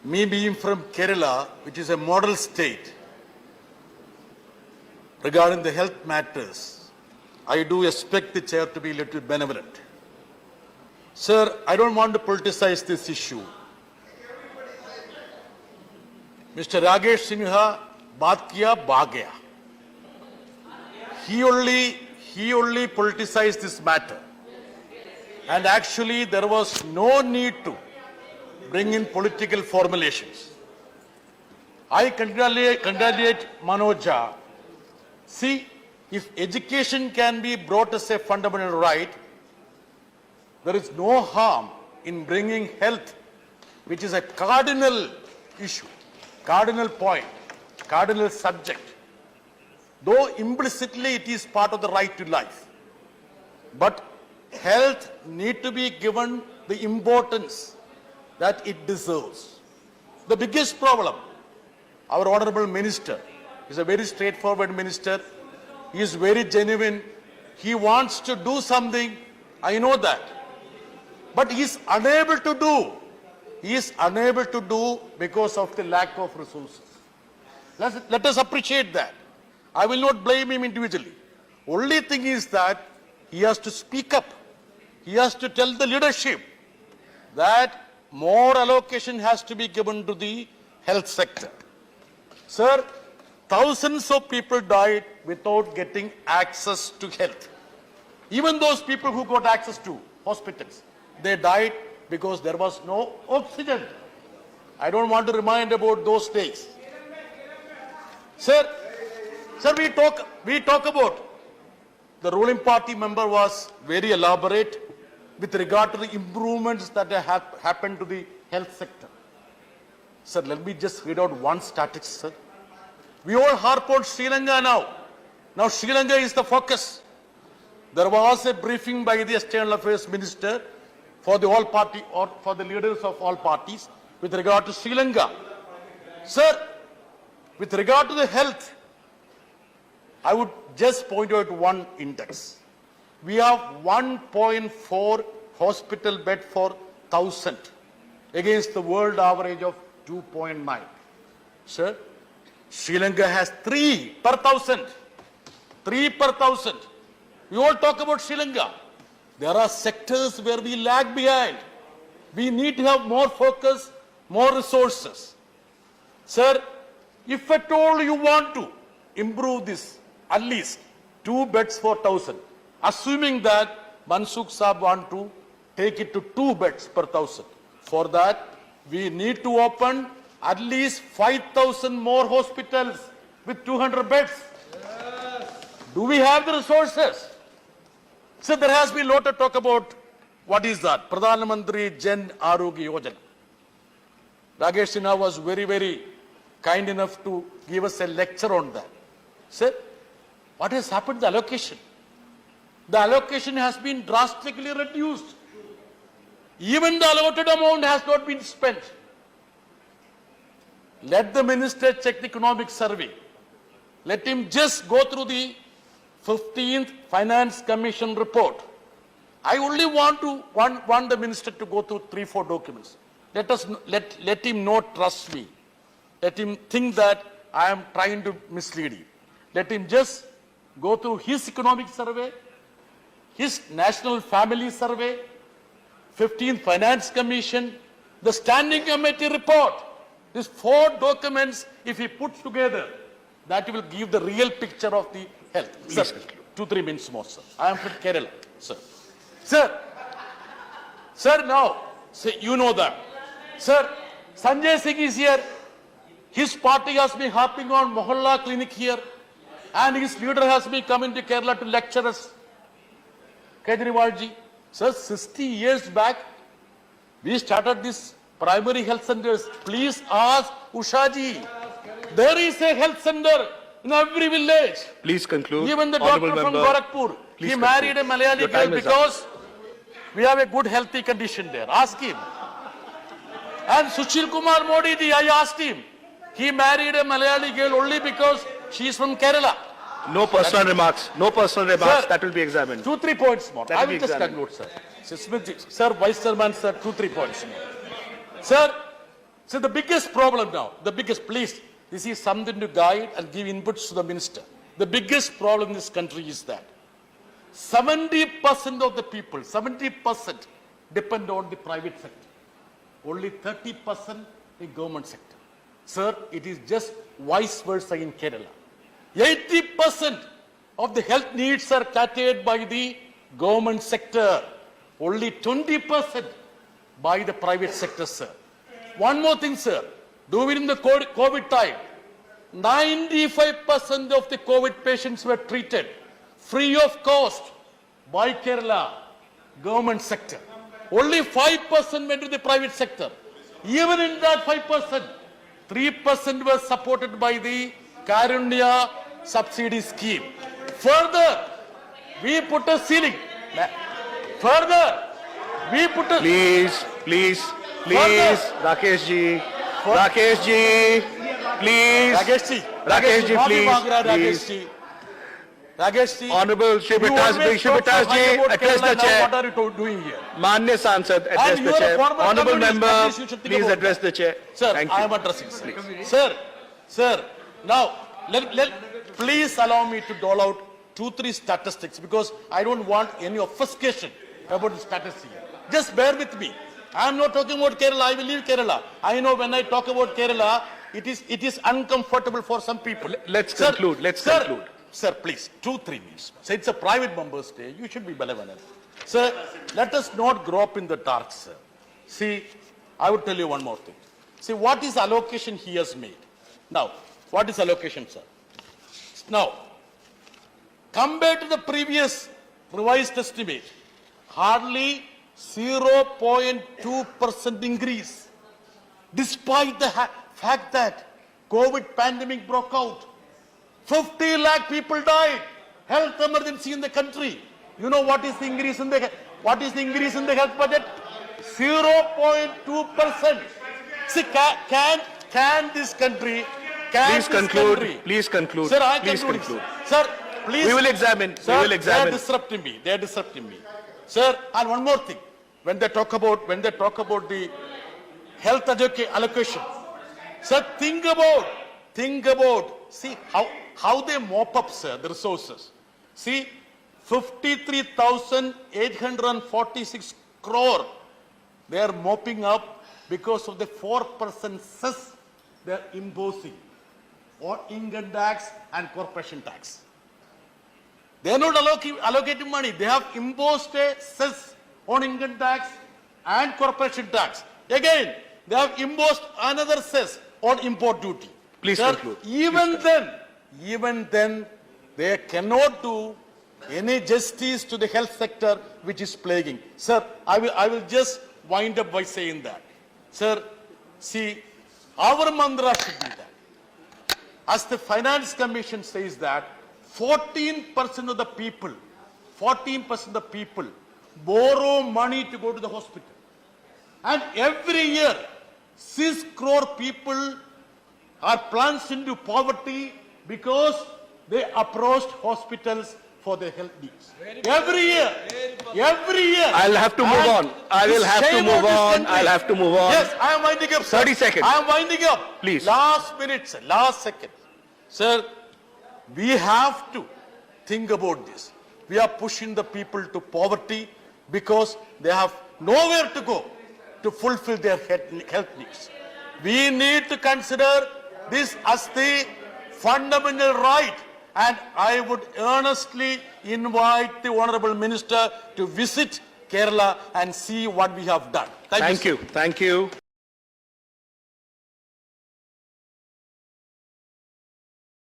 Me being from Kerala, which is a model state, regarding the health matters, I do expect the chair to be a little benevolent. Sir, I don't want to politicize this issue. Mr. Rakesh Sinha, baat kiya, bhag gaya. He only politicized this matter. And actually, there was no need to bring in political formulations. I congratulate Manoja. See, if education can be brought as a fundamental right, there is no harm in bringing health, which is a cardinal issue, cardinal point, cardinal subject. Though implicitly it is part of the right to life. But health need to be given the importance that it deserves. The biggest problem, our honorable minister is a very straightforward minister. He is very genuine. He wants to do something. I know that. But he is unable to do. He is unable to do because of the lack of resources. Let us appreciate that. I will not blame him individually. Only thing is that he has to speak up. He has to tell the leadership that more allocation has to be given to the health sector. Sir, thousands of people died without getting access to health. Even those people who got access to hospitals, they died because there was no oxygen. I don't want to remind about those days. Sir, we talk about the ruling party member was very elaborate with regard to the improvements that have happened to the health sector. Sir, let me just read out one statistic, sir. We all harp on Sri Lanka now. Now Sri Lanka is the focus. There was a briefing by the External Affairs Minister for the all party or for the leaders of all parties with regard to Sri Lanka. Sir, with regard to the health, I would just point out one index. We have 1.4 hospital bed for 1,000 against the world average of 2.9. Sir, Sri Lanka has 3 per 1,000. 3 per 1,000. We all talk about Sri Lanka. There are sectors where we lag behind. We need to have more focus, more resources. Sir, if at all you want to improve this, at least 2 beds for 1,000. Assuming that Mansukh Saab want to take it to 2 beds per 1,000. For that, we need to open at least 5,000 more hospitals with 200 beds. Yes. Do we have the resources? So there has been a lot of talk about what is that? Pradhan Mantri Jan Arogya Yojana. Rakesh Sinha was very kind enough to give us a lecture on that. Sir, what has happened to the allocation? The allocation has been drastically reduced. Even the allotted amount has not been spent. Let the minister check the economic survey. Let him just go through the 15th Finance Commission report. I only want the minister to go through 3-4 documents. Let him not trust me. Let him think that I am trying to mislead him. Let him just go through his economic survey, his National Family Survey, 15th Finance Commission, the Standing Committee report. These 4 documents, if he puts together, that will give the real picture of the health. Sir, 2-3 minutes more, sir. I am from Kerala, sir. Sir, now, say, you know that. Sir, Sanjay Singh is here. His party has been harping on Mohalla clinic here. And his leader has been coming to Kerala to lecture us. Kejriwalji, sir, 60 years back, we started this primary health centers. Please ask Ushaji. There is a health center in every village. Please conclude. Even the doctor from Gorakhpur, he married a Malayali girl because we have a good healthy condition there. Ask him. And Sushil Kumar Modi ji, I asked him. He married a Malayali girl only because she is from Kerala. No personal remarks. No personal remarks. Sir, that will be examined. 2-3 points more. I will just examined. conclude, sir. Sir, Vice Chairman, sir, 2-3 points more. Sir, So the biggest problem now, please, this is something to guide and give inputs to the minister. The biggest problem in this country is that 70% of the people, 70% depend on the private sector. Only 30% the government sector. Sir, it is just vice versa in Kerala. 80% of the health needs are catered by the government sector. Only 20% by the private sector, sir. One more thing, sir. During the COVID time, 95% of the COVID patients were treated free of cost by Kerala government sector. Only 5% went to the private sector. Even in that 5%, 3% was supported by the Karunya subsidy scheme. Further, we put a ceiling. Further, we put a... Please, Rakesh ji, please. Rakesh ji, please. Rakesh ji, Honorable Shri Britto ji, address the chair. What are you doing here? Manya Sansad, address the chair. Honorable member, please address the chair. Sir, Thank I you. am addressing. Sir, now, please allow me to dole out 2-3 statistics because I don't want any obfuscation about the statistics here. Just bear with me. I am not talking about Kerala. I will leave Kerala. I know when I talk about Kerala, it is uncomfortable for some people. Let's conclude. Sir, please, 2-3 minutes. So it's a private member's day. You should be benevolent. Sir, let us not grow up in the dark, sir. See, I would tell you one more thing. See, what is allocation he has made? Now, what is allocation, sir? Now, compared to the previous revised estimate, hardly 0.2% increase. Despite the fact that COVID pandemic broke out, 50 lakh people died. Health emergency in the country. You know what is the increase in the health budget? 0.2%. See, can this country? Please conclude. Sir, I please conclude. conclude. Sir, please. We will examine. Sir, They are disrupting me. Sir, and one more thing. When they talk about the health allocation, sir, think about. See how they mop up, sir, the resources. See, 53,846 crore they are mopping up because of the 4% cess they are imposing on income tax and corporation tax. They are not allocating money. They have imposed a cess on income tax and corporation tax. Again, they have imposed another cess on import duty. Please Sir, conclude. Even then, they cannot do any justice to the health sector which is plaguing. Sir, I will just wind up by saying that. Sir, see, our mantra should be that. As the Finance Commission says that 14% of the people borrow money to go to the hospital. And every year, 6 crore people are plunged into poverty because they approached hospitals for their health needs. Every year. I'll have to move on. I'll have to move on. Yes, I am winding up, sir. 30 seconds. I am winding up. Please. Last minute, sir. Last second. Sir, we have to think about this. We are pushing the people to poverty because they have nowhere to go to fulfill their health needs. We need to consider this as the fundamental right, and I would earnestly invite the Honorable Minister to visit Kerala and see what we have done. Thank you. Thank you.